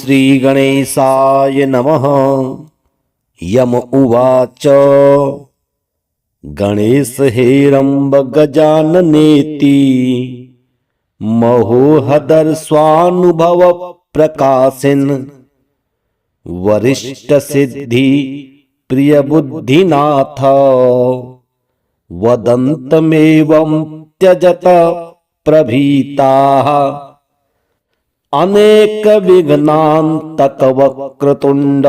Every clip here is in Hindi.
श्रीगणेशाय नमः। यम उवाच गणेश हेरम्ब गजाननेति महोहदर स्वानुभव प्रकाशिन वरिष्ठ सिद्धि प्रिय बुद्धिनाथ वदन्तमेवं त्यजत प्रभीताः अनेक विघ्नान्तक वक्रतुण्ड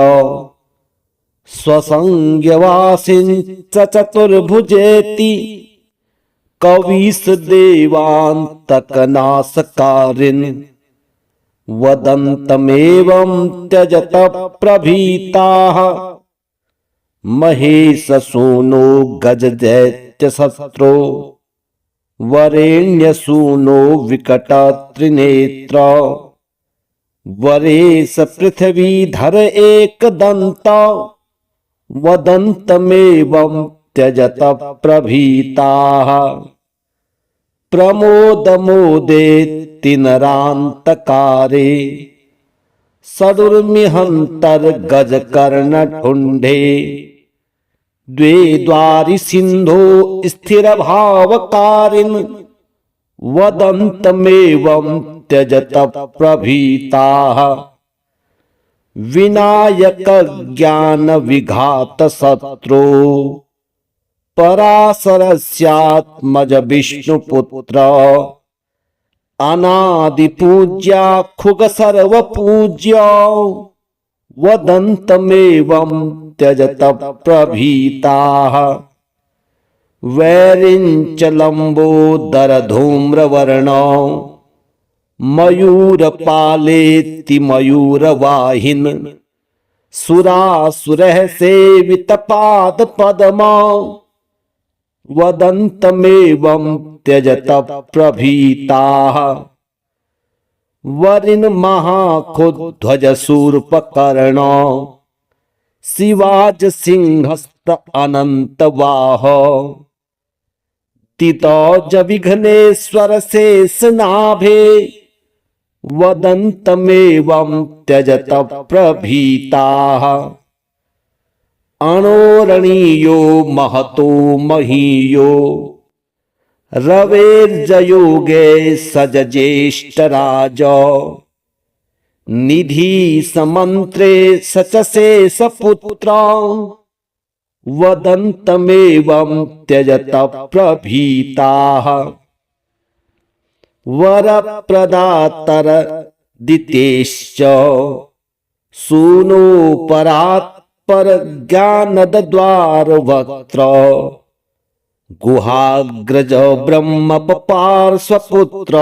स्वसंज्ञवासिंच चतुर्भुजेति कविस देवान्तकनाशकारिन् वदन्तमेवं त्यजत प्रभीताः महेश सूनो गजदैत्य शत्रो वरेण्य सूनो विकट त्रिनेत्र वरेश पृथ्वीधर एक दंत वदन्तमेवं त्यजत प्रभीताः प्रमोद मोदेति नरान्तकारे सदुर्मिहंतर गजकर्ण ठुंडे द्वे द्वारि सिंधो स्थिर भावकारिन वदन्तमेवं त्यजत प्रभीताः विनायक ज्ञान विघात शत्रु पराशरस्यात्मज विष्णुपुत्र अनादि पूज्या खुग सर्व पूज्य वदन्तमेवं त्यजत प्रभीताः वैरिंच लंबोदर धूम्रवर्ण मयूरपालेति मयूरवाहिन सुरासुरः सेवित पाद पद्मा वदन्तमेवं त्यजत प्रभीताः वरिन महाखोध्वज शूर्पकर्ण शिवाज सिंहस्त अनंत वाह तितौज विघ्नेश्वर शेष नाभे वदन्तमेवं त्यजत प्रभीताः अणोरणीयो महतो महीयो रवेर्जयोगे सज ज्येष्ठराज निधि समंत्रे सचशेष पुत्र वदन्तमेवं त्यजत प्रभीताः वर प्रदातर दितेश्च सूनो परात्पर ज्ञानद द्वार वक्त्र गुहाग्रज ब्रह्म पार्श्वपुत्र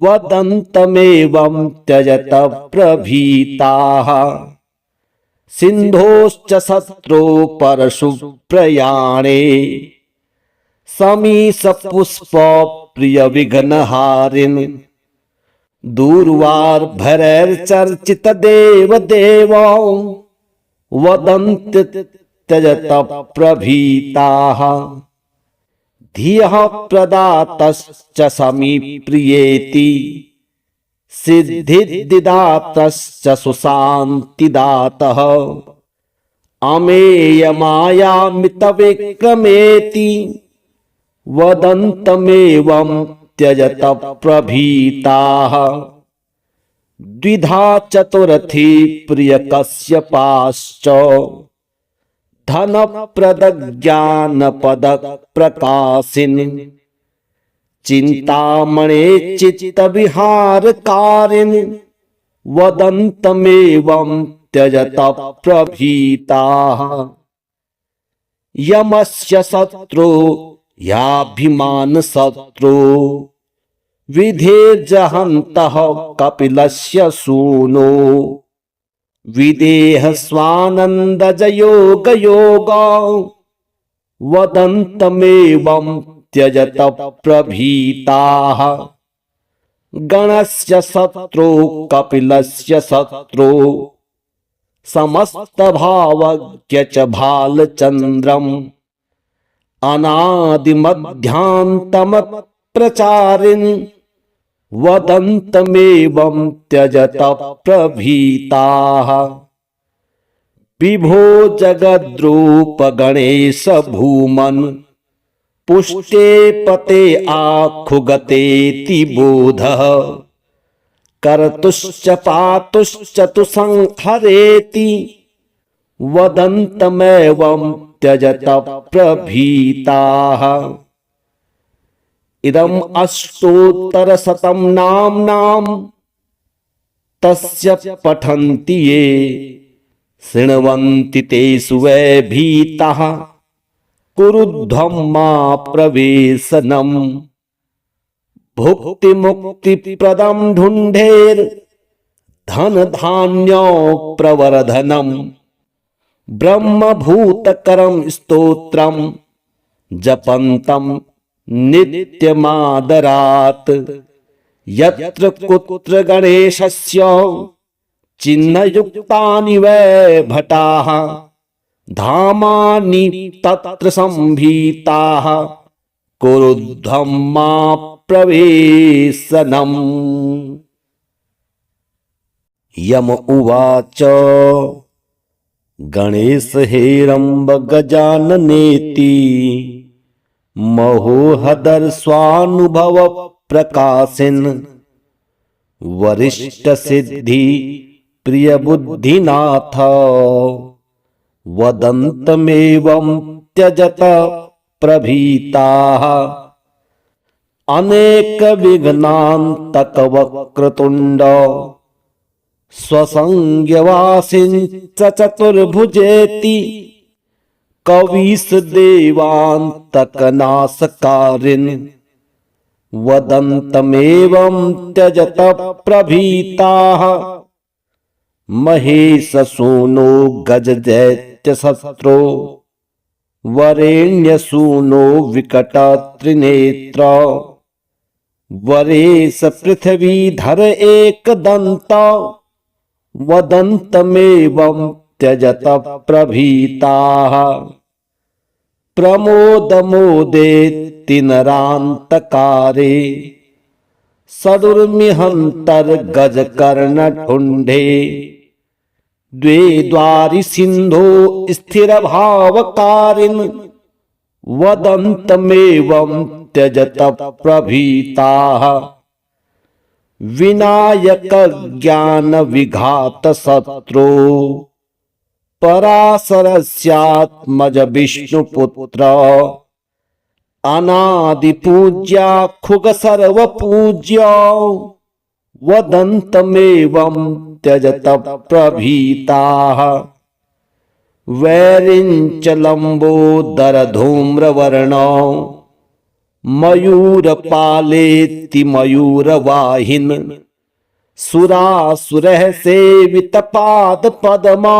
वदन्तमेवं त्यजत प्रभीताः सिंधोश्च शत्रो परशु प्रयाणे समीश पुष्प प्रिय विघ्नहारिन् दूर्वार भरैर्चर्चित देव देव वदन्त त्यजत प्रभीताः धियः प्रदातश्च समीप्रियेति सिद्धिदातश्च सुशान्तिदातः अमेयमायामितविक्रमेति वदन्तमेवं त्यजत प्रभीताः द्विधा चतुर्थी प्रिय कश्यपाश्च धन प्रद ज्ञान पद प्रकाशिन चिंतामणे चित्त विहार कारिन वदन्तमेवं त्यजत प्रभीताः यमस्य शत्रु याभिमान शत्रु विधेर्जहन्तः कपिलस्य सूनो विदेह स्वानंदज योग योग वदन्तमेवं त्यजत प्रभीताः गणस्य शत्रु कपिलस्य शत्रु समस्त भावज्ञ च भालचंद्रम अनादि मध्यांतम प्रचारिन् वदन्तमेवं त्यजत प्रभीताः। विभो जगद्रूप गणेश भूमन् पुष्टे पते आखुगतेति बोधः। कर्तुश्च पातुश्च तु संहरेति वदन्तमेवं त्यजत प्रभीताः। इदम् अष्टोत्तरशतं नाम्नां तस्य पठन्ति ये शृण्वन्ति तेषु वै भीताः। कुरुध्वं मा प्रवेशनम् भुक्तिमुक्तिप्रदं ढुण्ढेर् धन धान्य प्रवर्धनम्। ब्रह्मभूतकरं स्तोत्रं जपन्तं नित्यमादरात्। यत्र कुत्र गणेशस्य चिह्नयुक्तानि वै भटाः। धामानि तत्र संभीताः कुरुध्वं मा प्रवेशनम्। यम उवाच गणेश हेरम्ब गजाननेति महोहदर स्वानुभव प्रकाशिन्। वरिष्ठ सिद्धि प्रिय बुद्धिनाथ वदन्तमेवं त्यजत प्रभीताः। अनेक विघ्नान्तक वक्रतुण्ड स्वसंज्ञवासिंच चतुर्भुजेति। कवीश देवान्तकनाशकारिन् वदन्तमेवं त्यजत प्रभीताः। महेश सूनो गज दैत्य शत्रो वरेण्य सूनो विकट त्रिनेत्र। वरेश पृथ्वीधर एक दंत वदन्तमेवं त्यजत प्रभीताः। प्रमोद मोदेति नरान्तकारे षडूर्मिहन्तर् गजकर्ण ठुण्डे। द्वे द्वारि सिन्धो स्थिरभावकारिन् वदन्तमेवं त्यजत प्रभीताः। विनायक ज्ञान विघात शत्रु पराशरस्यात्मज विष्णुपुत्र। अनादि पूज्या खुग सर्वपूज्य वदन्तमेवं त्यजत प्रभीताः। वैरिञ्च लम्बोदर धूम्रवर्ण मयूरपालेति मयूरवाहिन्। सुरासुरः सेवित पाद पद्मा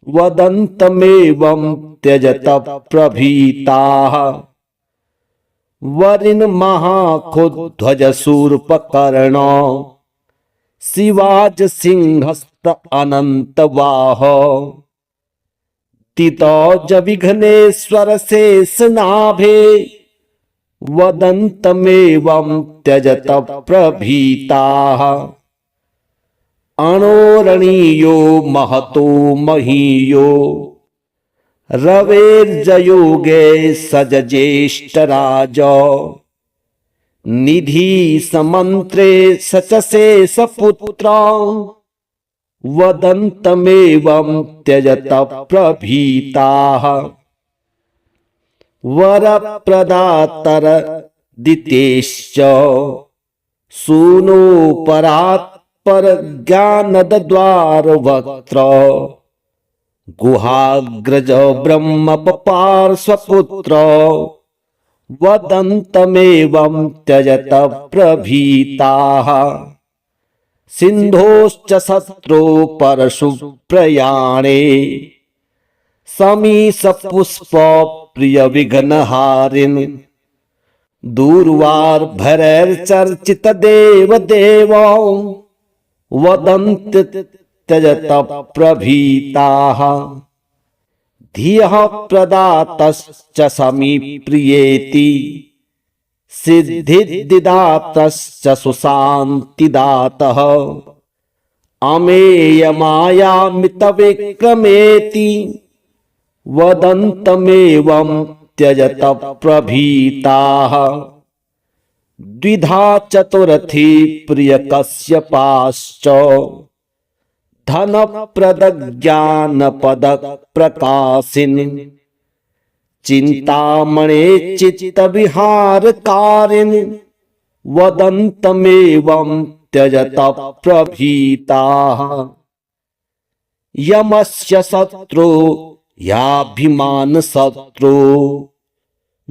वदन्तमेवं त्यजत प्रभीताः। वरिन् महाखोध्वज शूर्पकर्ण शिवाज सिंहस्त अनन्तवाह। तितौज विघ्नेश्वर शेषनाभे वदन्तमेवं त्यजत प्रभीताः। अणोरणीयो महतो महीयो रवेर्जयोगे सजज्येष्ठराज। निधि समन्त्रे सचशेषपुत्र वदन्तमेवं त्यजत प्रभीताः। वरप्रदातर दितेश्च सूनो परात्पर ज्ञानद्वारवक्त्र। गुहाग्रज ब्रह्म पार्श्वपुत्र वदन्तमेवं त्यजत प्रभीताः। सिन्धोश्च शत्रो परशु प्रयाणे समीश पुष्प प्रिय विघ्नहारिन्। दूर्वार भरैर्चर्चित देव देव वदन्ति त्यजत प्रभीताः। धियः प्रदातश्च समीप्रियेति सिद्धिदातश्च सुशान्तिदातः अमेयमायामितविक्रमेति वदन्तमेवं त्यजत प्रभीताः द्विधा चतुर्थी प्रियकश्यपाश्च धनप्रदज्ञानपदप्रकाशिन् चिन्तामणे चित्तविहारकारिन् वदन्तमेवं त्यजत प्रभीताः यमस्य शत्रु याभिमानशत्रु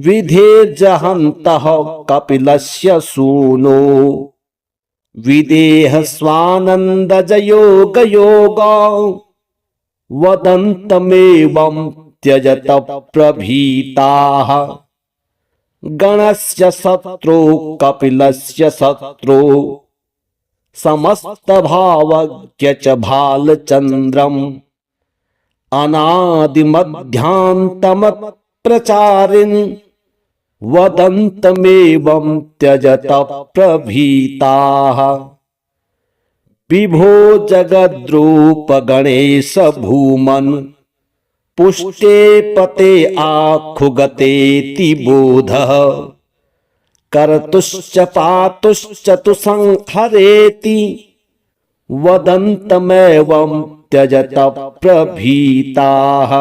विधेर्जहन्तः कपिलस्य सूनो विदेह स्वानन्दजयोगयोग वदन्तमेवं त्यजत प्रभीताः गणस्य शत्रु कपिलस्य शत्रु समस्तभावज्ञ च भालचन्द्रम् अनादिमध्यान्तमप्रचारिन् वदन्तमेवं त्यजत प्रभीताः विभो जगद्रूप गणेश भूमन् पुष्टे पते आखुगतेति बोधः कर्तुश्च पातुश्च तु संहरेति वदन्तमेवं त्यजत प्रभीताः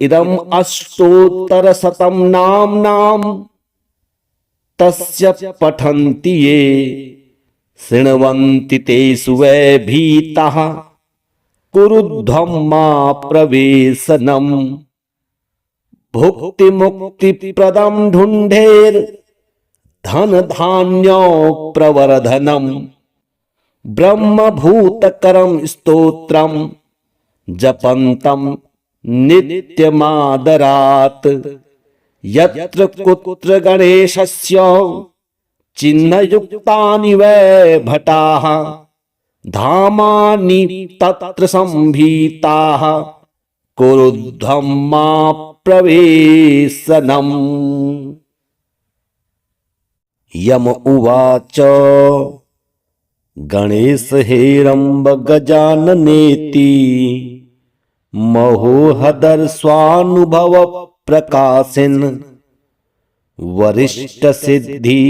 इदम् अष्टोत्तरशतं नाम्नां तस्य पठन्ति ये शृण्वन्ति तेषु वै भीताः कुरुध्वं मा प्रवेशनम् भुक्तिमुक्तिप्रदं ढुण्ढेर् धनधान्य प्रवर्धनम् ब्रह्मभूतकरं स्तोत्रं जपन्तं नित्यमादरात् यत्र कुत्र गणेशस्य चिह्नयुक्तानि वै भटाः धामानि तत्र संभीताः कुरुध्वं मा प्रवेशनम्। यम उवाच गणेश हेरम्ब गजाननेति महोहदर स्वानुभव प्रकाशिन् वरिष्ठ सिद्धि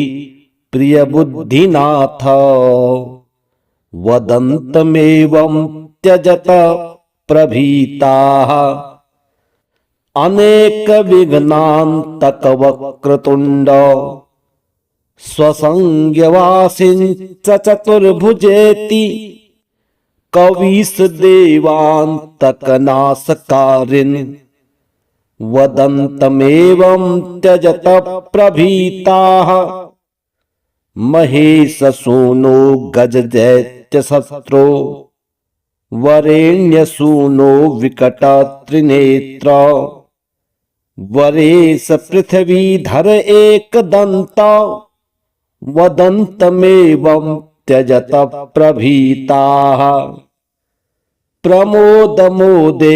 प्रिय बुद्धिनाथ वदन्तमेवं त्यजत प्रभीताः अनेक विघ्नान्तक वक्रतुण्ड स्वसंज्ञवासिंच चतुर्भुजेति कवीश देवान्तकनाशकारिन् वदन्तमेवं त्यजत प्रभीताः महेश सूनो गजदैत्य शत्रो वरेण्य सूनो विकट त्रिनेत्र वरेश पृथ्वीधर एकदन्त वदन्तमेवं त्यजत प्रभीताः प्रमोदमोदेति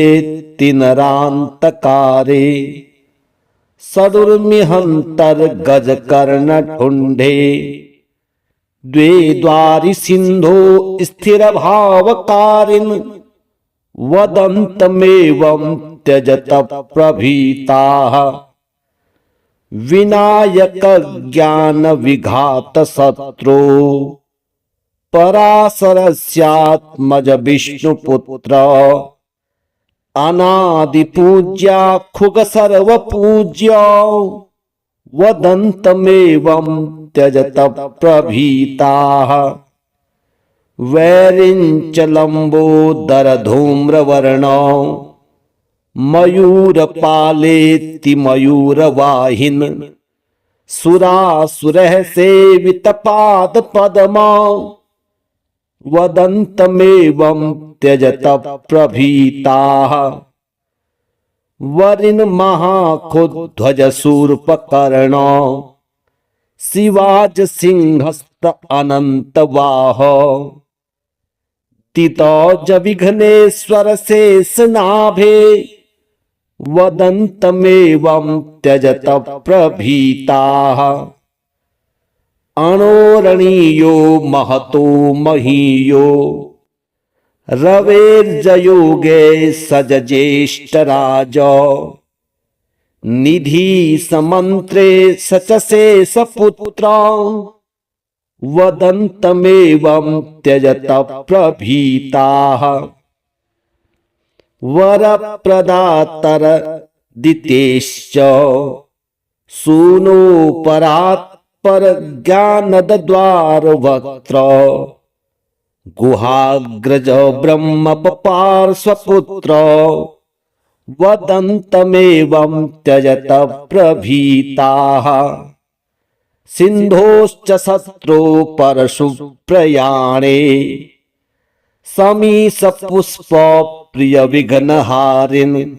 नरान्तकारे सदुर्मिहन्तर्गजकर्णढुण्ढे द्वे द्वारि सिन्धो स्थिरभावकारिन् वदन्तमेवं त्यजत प्रभीताः विनायक ज्ञान विघात शत्रु पराशरस्यात्मज विष्णुपुत्र अनादि पूज्या खुग सर्व पूज्य वदन्तमेवं त्यजत प्रभीताः वैरिञ्च लम्बोदर धूम्रवर्ण मयूरपालेति मयूरवाहिन् सुरासुरः सेवित पाद पद्मा वदन्तमेवं त्यजत प्रभीताः वरिन् महाखुध्वज शूर्पकर्ण शिवाज सिंहस्त अनन्तवाह तितौज विघ्नेश्वर शेषनाभे वदन्तमेवं त्यजत प्रभीताः। अणोरणीयो महतो महीयो रवेर्जयोगे सजज्येष्ठराज। निधि समन्त्रे सचसे सपुत्र वदन्तमेवं त्यजत प्रभीताः। वरप्रदातर दितेश्च सूनो परात्पर ज्ञानद्वारवक्त्र। गुहाग्रज ब्रह्मपार्श्वपुत्र वदन्तमेवं त्यजत प्रभीताः। सिन्धोश्च शत्रो परशु प्रयाणे समीसपुष्प प्रिय विघ्नहारिन्।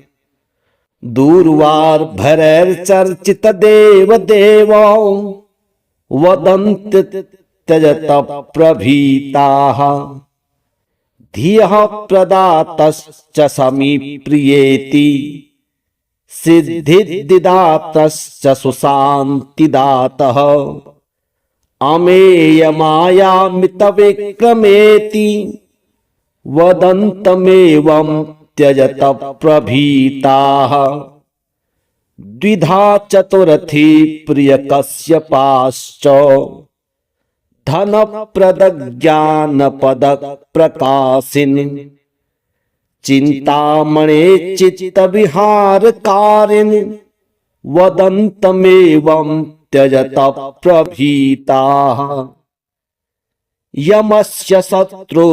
दूर्वार्भरैर्चर्चित देव वदन्त त्यजत प्रभीताः। धियः प्रदातश्च समीप्रियेति सिद्धिदातश्च सुशान्तिदातः। अमेयमायामितविक्रमेति वदन्तमेवं त्यजत प्रभीताः। द्विधा चतुर्थी प्रियकश्यपाश्च धनप्रदज्ञानपद प्रकाशिन्। चिन्तामणे चित्तविहारकारिन् वदन्तमेवं त्यजत प्रभीताः। यमस्य शत्रु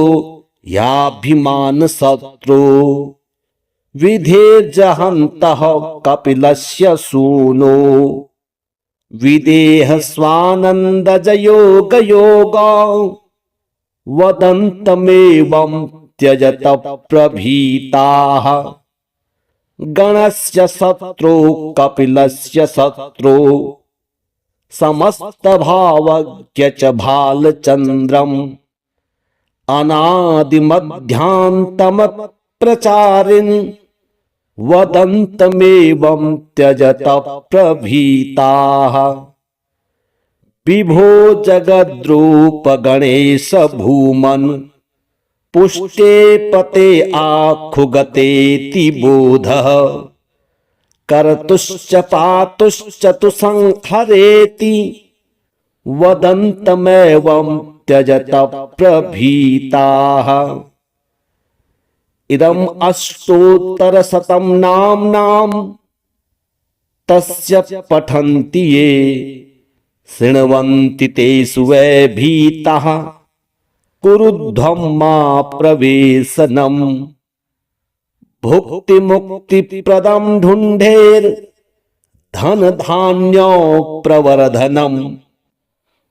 याभिमान शत्रु विधेर्जहन्तः कपिलस्य सूनो। विदेह स्वानन्दजयोगयोग वदन्तमेवं त्यजत प्रभीताः। गणस्य शत्रु कपिलस्य शत्रु समस्तभावज्ञ च भालचन्द्रम्। अनादिमध्यान्तमप्रचारिन् वदन्तमेवं त्यजत प्रभीताः। विभो जगद्रूप गणेश भूमन् पुष्टे पते आखुगतेति बोधः। कर्तुश्च पातुश्च तु संहरेति वदन्तमेवं त्यजत प्रभीताः। इदम् अष्टोत्तरशतं नाम्नां तस्य पठन्ति ये शृण्वन्ति तेषु वै भीताः। कुरुध्वं मा प्रवेशनम् भुक्तिमुक्तिप्रदं ढुण्ढेर् धनधान्य प्रवर्धनम्।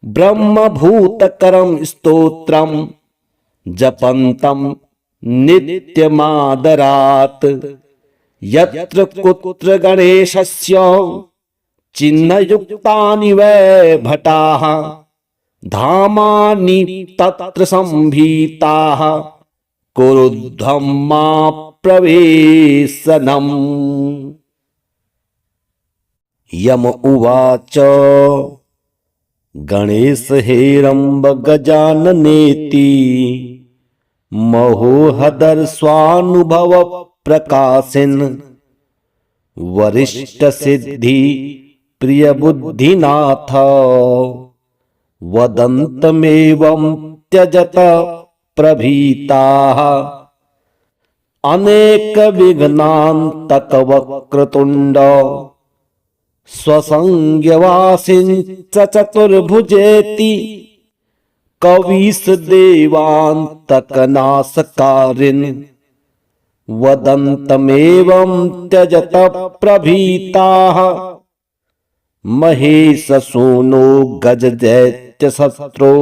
ब्रह्मभूतकरं स्तोत्रं जपन्तं नित्यमादरात्। यत्र कुत्र गणेशस्य चिह्नयुक्तानि वै भटाः धामानि तत्र संभीताः। कुरुध्वं मा प्रवेशनम्। यम उवाच गणेश हेरम्ब गजाननेति महोहदर्शानुभव प्रकाशिन्। वरिष्ठ सिद्धि प्रिय बुद्धिनाथ वदन्तमेवं त्यजत प्रभीताः। अनेक विघ्नान्तक वक्रतुण्ड स्वसंज्ञवासिंच चतुर्भुजेति। कवीश देवान्तकनाशकारिन् वदन्तमेवं त्यजत प्रभीताः। महेश सूनो गजदैत्य शत्रो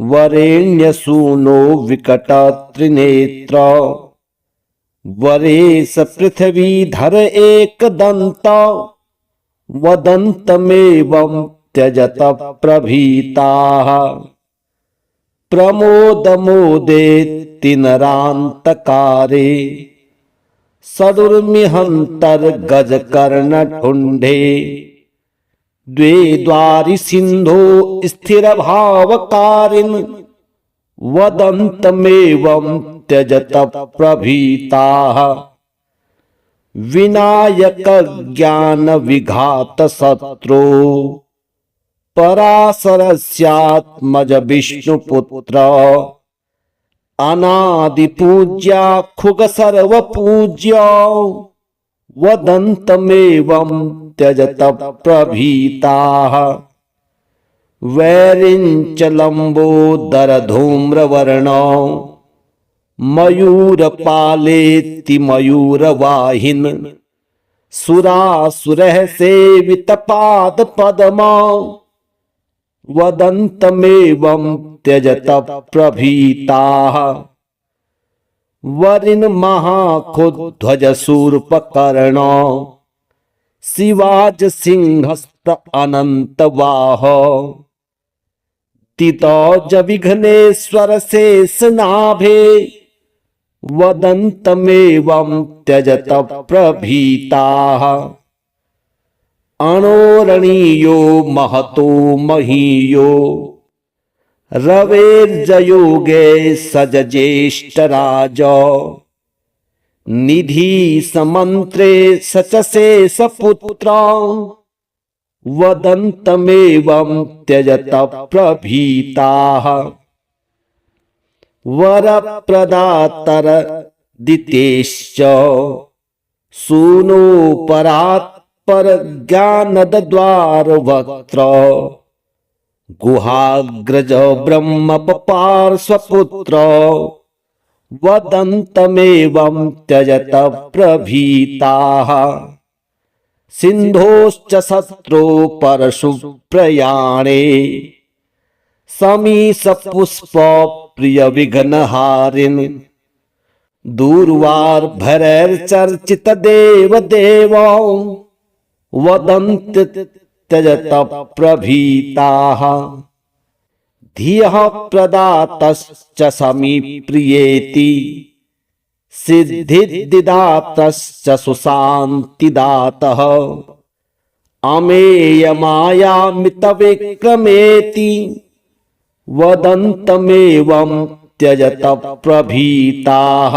वरेण्यसूनो विकट त्रिनेत्र। वरेश पृथ्वीधर एकदन्त वदन्तमेवं त्यजत प्रभीताः। प्रमोद मोदेति नरान्तकारे सदुर्मिहंतर गज कर्ण ठुंडे द्वे द्वारि सिंधो स्थिर भावकारिन वदन्तमेवं त्यजत प्रभीताः विनायक ज्ञान विघात शत्रु पराशरस्यात्मज विष्णुपुत्र अनादि पूज्या खुग सर्व पूज्य वदन्तमेवं त्यजत प्रभीताः वैरिंच लंबोदर धूम्रवर्णो मयूरपालेति मयूरवाहिन सुरासुरः सेवित पाद पद्मा वदन्तमेवं त्यजत प्रभीताः वरिन महाखुध्वज शूर्पकर्ण शिवाज सिंहस्त अनंत वाह तितौज विघ्नेश्वर शेषनाभे वदन्तमेवं त्यजत प्रभीताः अणोरणीयो महतो महीयो रवेर्जयोगे सज ज्येष्ठराज निधि समंत्रे सचसे सपुत्र वदन्तमेवं त्यजत प्रभीताः वर प्रदातर दितेश्च सूनो परात्पर ज्ञानद द्वार वक्त्र गुहाग्रज ब्रह्म पार्श्वपुत्र वदन्तमेवं त्यजत प्रभीताः सिंधोश्च शत्रो परशु प्रयाणे समीस पुष्प प्रिय विघ्नहारिण दूर्वार भरैर्चर्चित देव देव वदन्त त्यजत प्रभीताः धियः प्रदातश्च समीप्रियेति सिद्धिदातश्च सुशान्तिदातः अमेयमायामितविक्रमेति वदन्तमेवं त्यजत प्रभीताः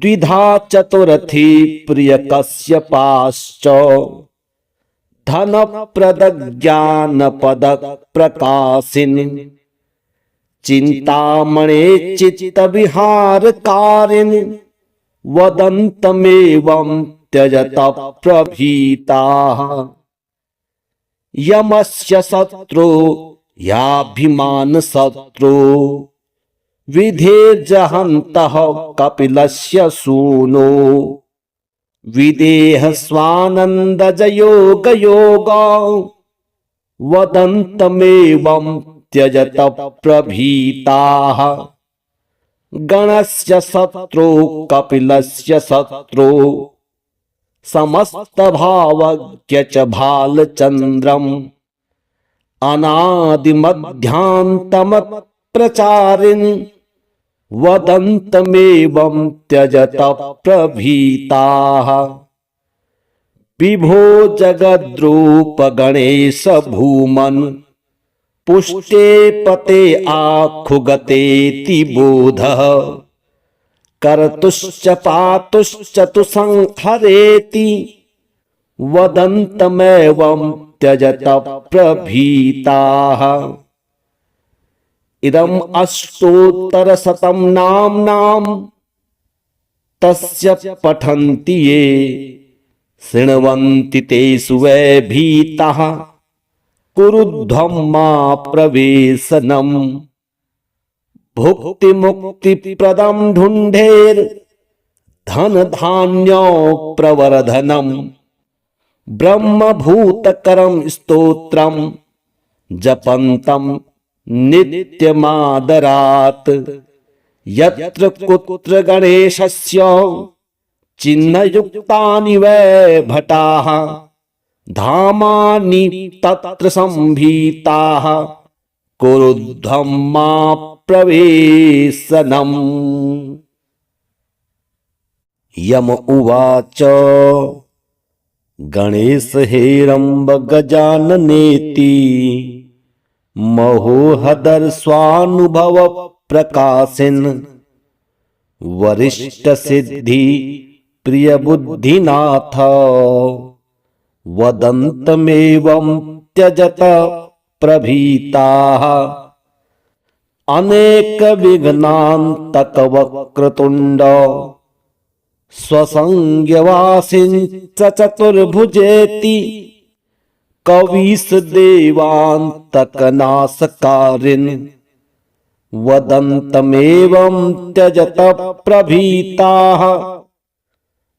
द्विधा चतुर्थी प्रिय कश्यपाश्च धन प्रद ज्ञान पद प्रकाशिन चिंतामणे चित्त विहार कारिन वदन्तमेवं त्यजत प्रभीताः यमस्य शत्रु याभिमान शत्रु विधेर्जहन्तः कपिलस्य सूनो विदेह स्वानंदज योग योगा वदन्तमेवं त्यजत प्रभीताः गणस्य शत्रु कपिलस्य शत्रु समस्त भावज्ञ च भालचन्द्रम् अनादि मध्यान्तम प्रचारिन् वदन्तमेवं त्यजत प्रभीताः विभो जगद्रूप गणेश भूमन् पुष्टे पते आखुगतेति बोधः कर्तुश्च पातुश्च तु संहरेति वदन्तमेवं त्यजत प्रभीताः इदम् अष्टोत्तरशतं नाम्नां तस्य पठन्ति ये शृण्वन्ति तेषु वै भीताः कुरुध्वं मा प्रवेशनम् भुक्ति मुक्ति प्रदं ढुंढेर धन धान्यो प्रवर्धनम् ब्रह्म भूतकरं स्तोत्रम् जपन्तम् नित्यमादरात् यत्र कुत्र गणेशस्य चिह्नयुक्तानि वै भटाः धामानि तत्र संभीताः कुरुध्वं मा प्रवेशनम्। यम उवाच गणेश हेरम्ब गजाननेति महोहदर स्वानुभव प्रकाशिन वरिष्ठ सिद्धि प्रिय बुद्धिनाथ वदन्तमेवं त्यजत प्रभीताः अनेक विघ्नान्तक वक्रतुण्ड स्वसंज्ञवासिंच चतुर्भुजेति कवीश देवान्तकनाशकारिन् वदन्तमेवं त्यजत प्रभीताः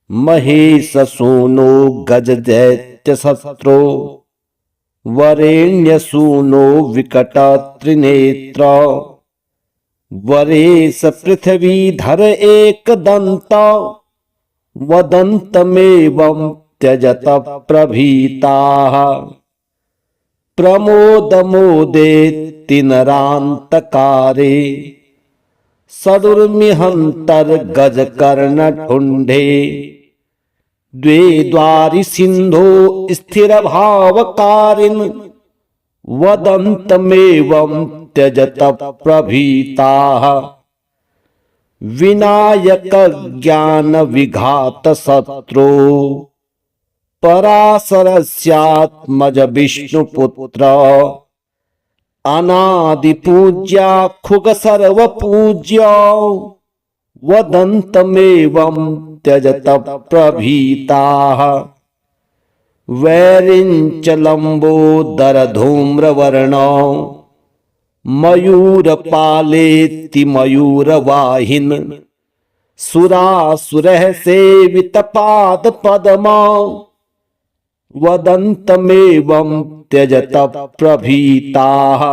महेशसूनो गजदैत्यशत्रो वरेण्यसूनो विकटत्रिनेत्र वरेश पृथ्वीधर एकदन्त वदन्तमेवं त्यजत प्रभीताः प्रमोदमोदेति नरान्तकारे षडुर्मिहन्तर्गजकर्णठुण्डे द्वे द्वारि सिन्धो स्थिरभावकारिन् वदन्तमेवं त्यजत प्रभीताः विनायकज्ञानविघातशत्रो पराशरस्यात्मज विष्णुपुत्र अनादिपूज्याखुग सर्वपूज्य वदन्तमेवं त्यजत प्रभीताः वैरिञ्च लम्बोदरधूम्रवर्णो मयूरपालेति मयूरवाहिन् सुरासुरः सेवितपादपद्मा वदन्तमेवं त्यजत प्रभीताः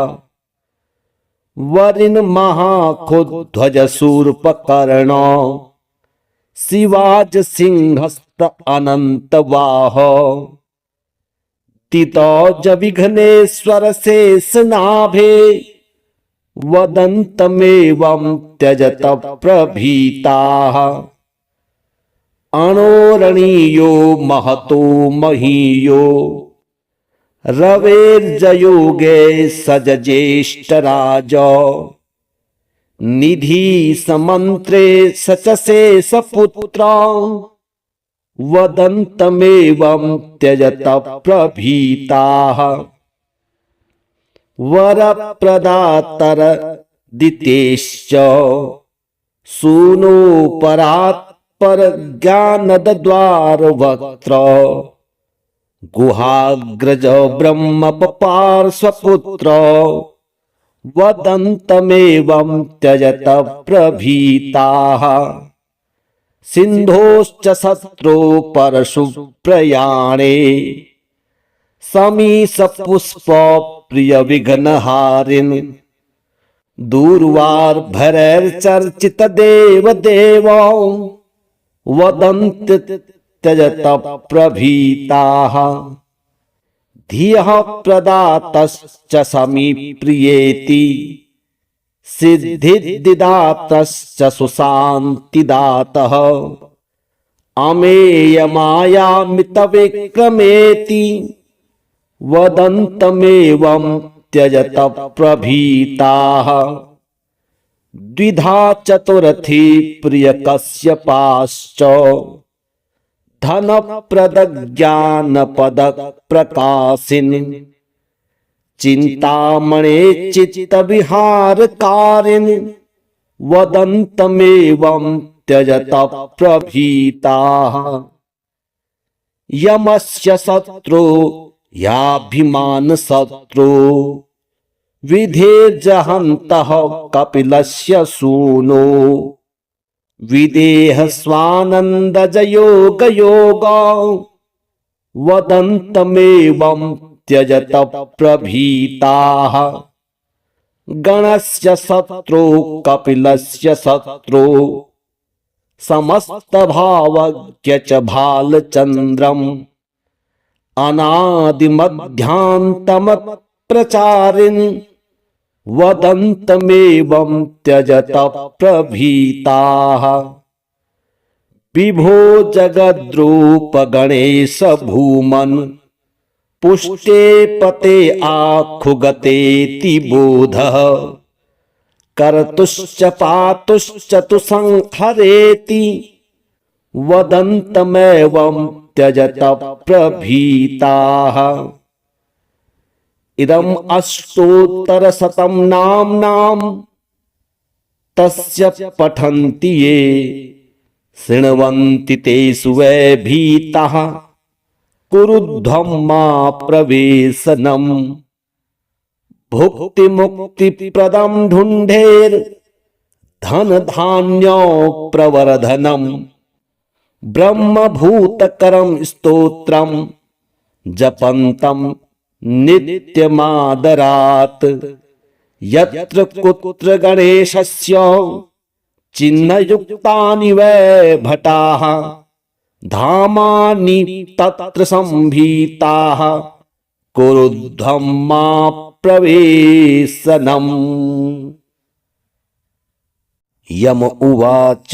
वरिन् महाखोध्वजशूर्पकर्ण शिवाज सिंहस्त अनन्तवाह तितौज विघ्नेश्वर शेषनाभे वदन्तमेवं त्यजत प्रभीताः अणोरणीयो महतो महीयो रवेर्जयोगे सजज्येष्ठराज निधि समन्त्रे सचशेषपुत्र वदन्तमेवं त्यजत प्रभीताः वरप्रदातर दितेश्च सूनो परात्पर ज्ञानद्वारवक्त्र गुहाग्रज ब्रह्म पार्श्वपुत्र वदन्तमेवं त्यजत प्रभीताः सिन्धोश्च शत्रो परशु प्रयाणे समीशपुष्प प्रिय विघ्नहारिन् दूर्वार्भरैर्चर्चित देवदेव वदन्त त्यजत प्रभीताः धियः प्रदातश्च समीप्रियेति सिद्धिदातश्च सुशान्तिदातः अमेयमायामितविक्रमेति वदन्तमेवं त्यजत प्रभीताः द्विधा चतुर्थी प्रियकश्यपाश्च धनप्रदज्ञानपदप्रकाशिन् चिन्तामणे चित्तविहारकारिन् वदन्तमेवं त्यजत प्रभीताः यमस्य शत्रु याभिमानशत्रु विधेर्जहन्तः कपिलस्य सूनो विदेह स्वानन्दजयोगयोग वदन्तमेवं त्यजत प्रभीताः गणस्य शत्रु कपिलस्य शत्रु समस्तभावज्ञ च भालचन्द्रम् अनादिमध्यान्तमप्रचारिन् वदन्तमेवं त्यजत प्रभीताः विभो जगद्रूप गणेश भूमन पुष्टे पते आखुगतेति बोधः कर्तुश्च पातुश्च तु संहरेति वदन्तमेवं त्यजत प्रभीताः। इदम् अष्टोत्तरशतं नाम्नां तस्य पठन्ति ये शृण्वन्ति तेषु वै भीताः कुरुध्वं मा प्रवेशनम्। भुक्तिमुक्तिप्रदं ढुण्ढेर् धन धान्य प्रवर्धनम् ब्रह्मभूतकरं स्तोत्रं जपन्तं नित्यमादरात्। यत्र कुत्र गणेशस्य चिह्नयुक्तानि वै भटाः धामानि तत्र संभीताः कुरुध्वं मा प्रवेशनम्। यम उवाच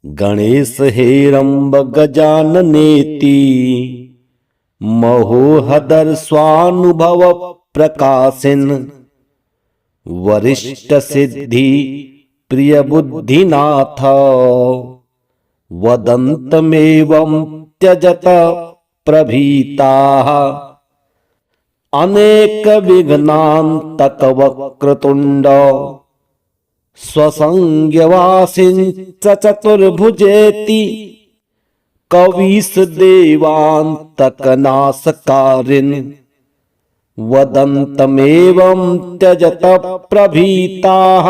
गणेश हेरम्ब गजाननेति महोहदर स्वानुभव प्रकाशिन वरिष्ठ सिद्धि प्रिय बुद्धिनाथ वदन्तमेवं त्यजत प्रभीताः अनेक विघ्नान्तक वक्रतुण्ड स्वसंज्ञवासिंच चतुर्भुजेति कवीश देवान्तकनाशकारिन् वदन्तमेवं त्यजत प्रभीताः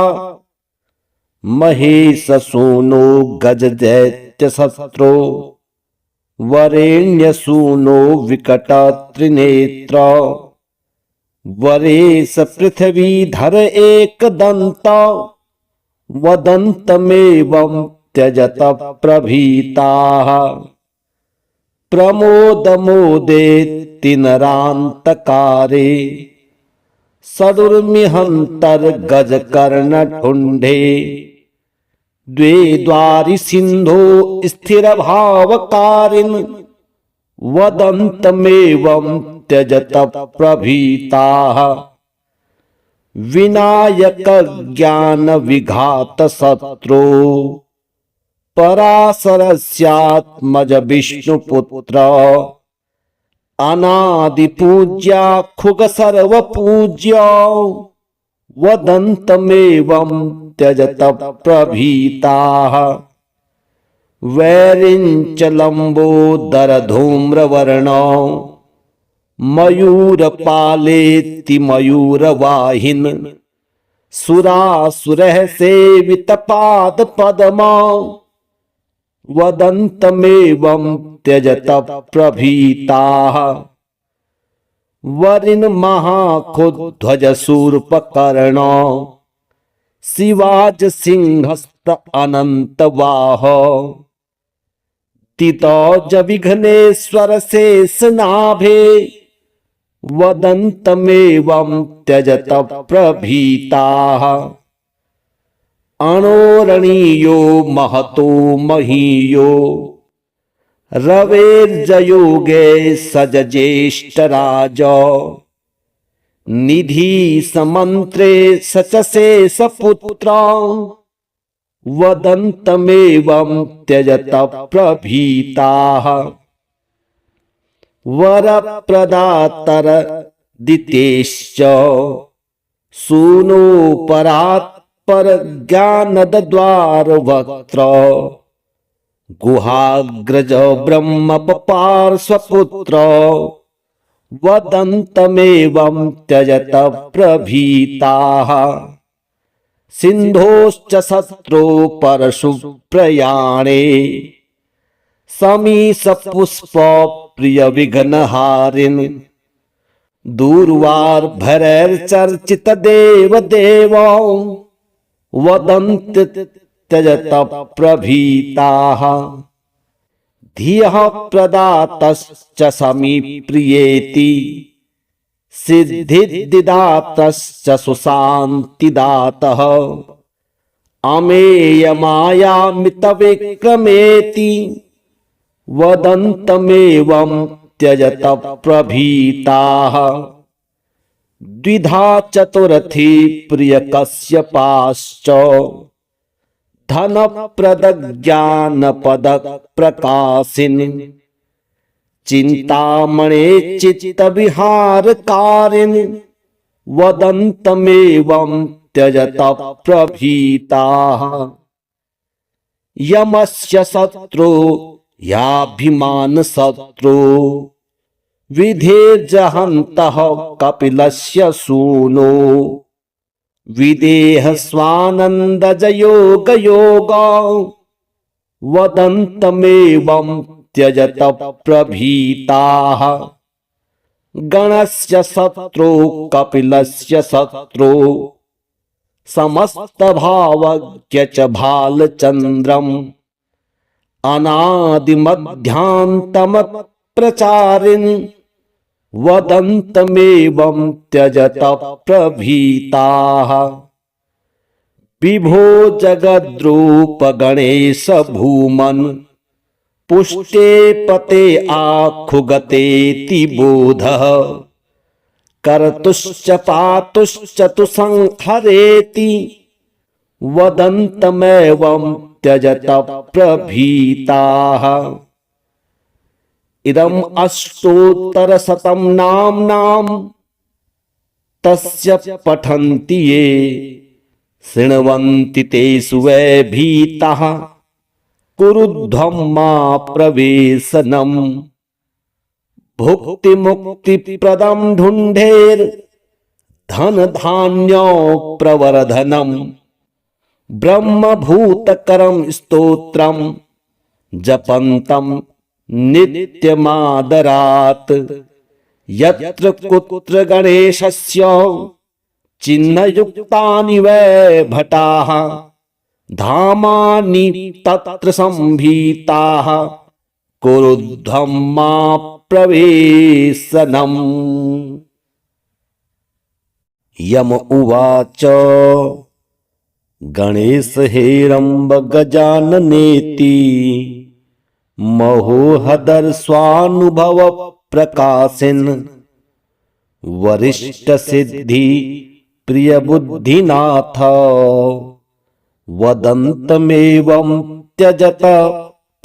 महेशसूनो गजदैत्यशत्रो वरेण्यसूनो विकटत्रिनेत्र वरेश पृथ्वीधर एकदन्त वदन्तमेवं त्यजत प्रभीताः प्रमोदमोदेति नरान्तकारे सदुर्मिहन्तर्गजकर्णढुण्ढे द्वे द्वारि सिन्धो स्थिरभावकारिन् वदन्तमेवं त्यजत प्रभीताः विनायक ज्ञान विघात शत्रु पराशरस्यात्मज विष्णुपुत्र अनादि पूज्या खुग सर्व पूज्य वदन्तमेवं त्यजत प्रभीताः वैरिञ्च लम्बोदर धूम्रवर्णो मयूरपालेति मयूरवाहिन् सुरासुरः सेवित पाद पद्मा वदन्तमेवं त्यजत प्रभीताः वरिन् महाखुध्वज शूर्पकर्ण शिवाज सिंहस्त अनन्तवाह तितौज विघ्नेश्वर शेषनाभे वदन्तमेवं त्यजत प्रभीताः अणोरणीयो महतो महीयो रवेर्जयोगे सज ज्येष्ठराज निधि समन्त्रे सचशेष पुत्र वदन्तमेवं त्यजत प्रभीताः वरप्रदातर दितेश्च सूनो परात्पर ज्ञानद्वार वक्त्र गुहाग्रज ब्रह्म पार्श्वपुत्र वदन्तमेवं त्यजत प्रभीताः सिन्धोश्च शत्रो परशु प्रयाणे समीश पुष्प प्रिय विघ्नहारिन् दूर्वार भरैर्चर्चित देव देव वदन्त त्यजत प्रभीताः धियः प्रदातश्च समीप्रियेति सिद्धिदातश्च सुशान्तिदातः अमेयमायामितविक्रमेति वदन्तमेवं त्यजत प्रभीताः द्विधा चतुर्थी प्रियकस्यपाश्च धनप्रदज्ञानपदप्रकाशिन् चिन्तामणे चित्तविहारकारिन् वदन्तमेवं त्यजत प्रभीताः यमस्य शत्रु याभिमान शत्रु विधेर्जहन्तः कपिलस्य सूनो विदेह स्वानन्दजयोगयोगा वदन्तमेवं त्यजत प्रभीताः गणस्य शत्रु कपिलस्य शत्रु समस्तभावज्ञ च भालचन्द्रम् अनादिमध्यान्तमप्रचारिन् वदन्तमेवं त्यजत प्रभीताः विभो जगद्रूप गणेश भूमन् पुष्टे पते आखुगतेति बोधः कर्तुश्च पातुश्च तु संहरेति वदन्तमेवं त्यजत प्रभीताः इदम् अष्टोत्तरशतं नाम्नां तस्य पठन्ति ये शृण्वन्ति तेषु वै भीताः कुरुध्वं मा प्रवेशनम् भुक्तिमुक्तिप्रदं ढुण्ढेर् धनधान्यो प्रवर्धनम् ब्रह्मभूतकरं स्तोत्रं जपन्तं नित्यमादरात् यत्र कुत्र गणेशस्य चिह्नयुक्तानि वै भटाः धामानि तत्र संभीताः कुरुध्वं मा प्रवेशनम्। यम उवाच गणेश हेरम्ब गजाननेति महोहदर स्वानुभव प्रकाशिन् वरिष्ठ सिद्धि प्रिय बुद्धिनाथ वदन्तमेवं त्यजत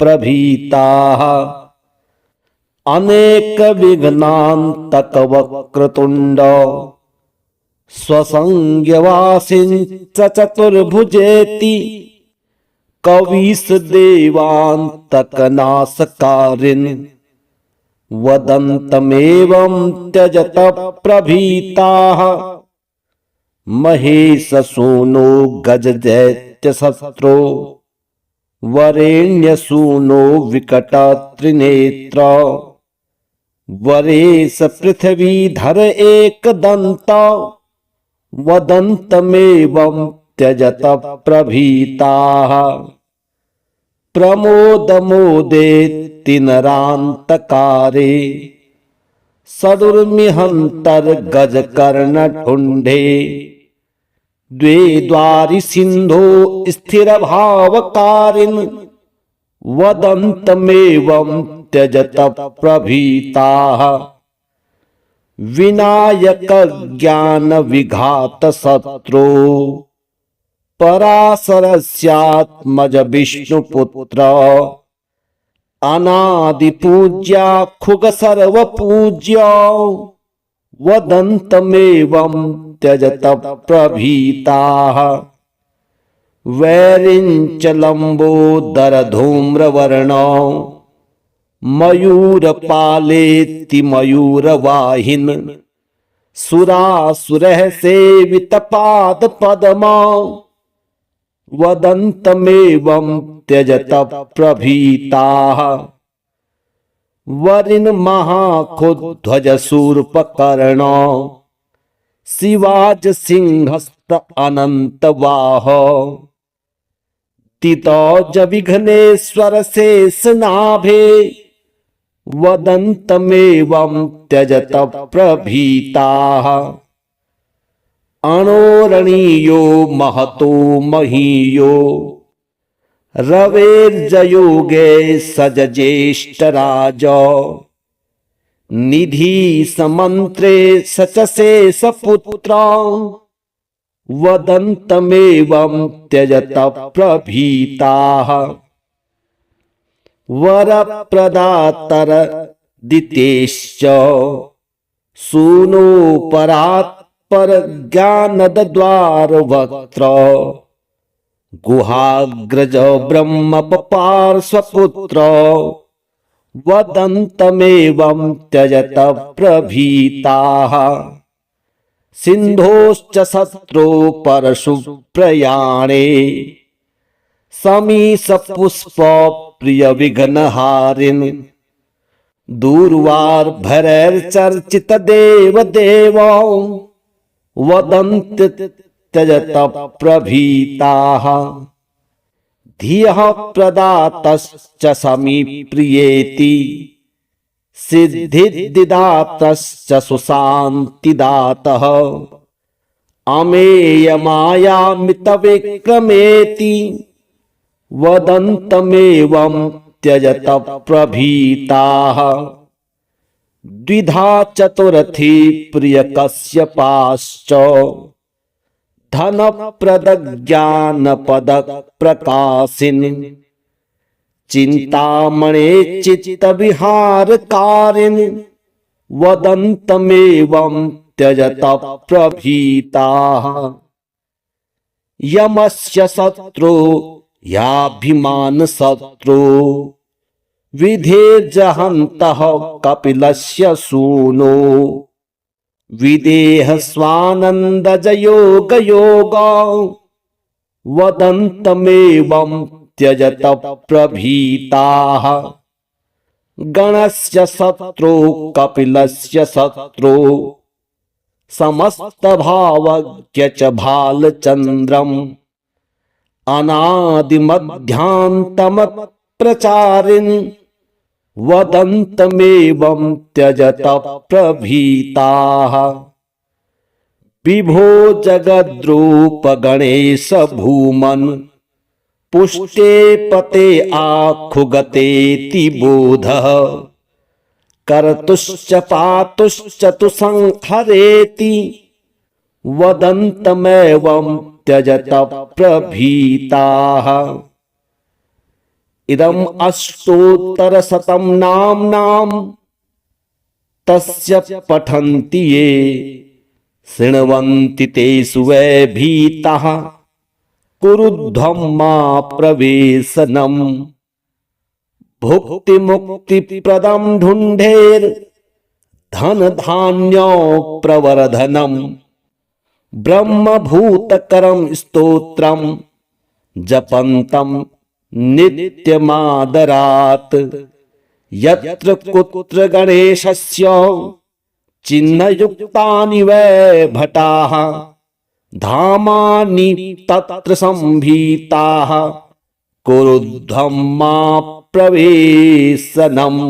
प्रभीताः अनेक विघ्नान्तक वक्रतुण्ड स्वसंज्ञवासिंच चतुर्भुजेति कवीश देवान्तकनाशकारिन् वदन्तमेवं त्यजत प्रभीताः महेश सूनो गजदैत्य शत्रो वरेण्य सूनो विकट त्रिनेत्र वरेश पृथ्वीधर एकदन्त वदन्तमेवं त्यजत प्रभीताः प्रमोदमोदेति नरान्तकारे सदुर्मिहन्तर्गजकर्णठुण्डे द्वे द्वारि सिन्धो स्थिरभावकारिन् वदन्तमेवं त्यजत प्रभीताः विनायक ज्ञान विघात शत्रु पराशरस्यात्मज विष्णुपुत्र अनादि पूज्या खुग सर्व पूज्य वदन्तमेवं त्यजत प्रभीताः वैरिञ्च लम्बोदर धूम्रवर्ण मयूरपालेति मयूरवाहिन् सुरासुरः सेवित पाद पद्मा वदन्तमेवं त्यजत प्रभीताः वरिन् महाखोध्वज शूर्पकर्ण शिवाज सिंहस्त अनन्तवाह तितौज विघ्नेश्वर शेषनाभे वदन्तमेवं त्यजत प्रभीताः अणोरणीयो महतो महीयो रवेर्जयोगे सज्येष्ठराज निधि समन्त्रे सचसे सपुत्र वदन्तमेवं त्यजत प्रभीताः वरप्रदातर दितेश्च सूनो परात्पर ज्ञानद्वारवक्त्र गुहाग्रज ब्रह्म पार्श्वपुत्र वदन्तमेवं त्यजत प्रभीताः सिन्धोश्च शत्रो परशु प्रयाणे समीश पुष्प प्रिय विघ्नहारिण दूर्वार्भरैर्चर्चित देव देव वदन्त त्यजत प्रभीताः धियः प्रदातश्च समीप्रियेति सिद्धिदातश्च सुशान्तिदातः अमेयमायामितविक्रमेति वदन्तमेवं त्यजत प्रभीताः द्विधा चतुर्थी प्रियकश्यपाश्च धनप्रदज्ञानपदप्रकाशिन् चिन्तामणे चित्तविहारकारिन् वदन्तमेवं त्यजत प्रभीताः यमस्य शत्रु याभिमान शत्रु विधेर्जहन्तः कपिलस्य सूनो विदेह स्वानन्दजयोग वदन्तमेवं त्यजत प्रभीताः गणस्य शत्रु कपिलस्य शत्रु समस्तभावज्ञ च भालचन्द्रम् अनादिमध्यान्तमप्रचारिन् वदन्तमेवं त्यजत प्रभीताः विभो जगद्रूप गणेश भूमन् पुष्टे पते आखुगतेति बोधः कर्तुश्च पातुश्च तु संहरेति वदन्तमेवं त्यजत प्रभीताः इदम् अष्टोत्तरशतं नाम्नां तस्य पठन्ति ये शृण्वन्ति तेषु वै भीताः कुरुध्वं मा प्रवेशनम् भुक्तिमुक्तिप्रदं ढुण्ढेर् धनधान्य प्रवर्धनम् ब्रह्मभूतकरं स्तोत्रं जपन्तं नित्यमादरात् यत्र कुत्र गणेशस्य चिह्नयुक्तानि वै भटाः धामानि तत्र संभीताः कुरुध्वं मा प्रवेशनम्।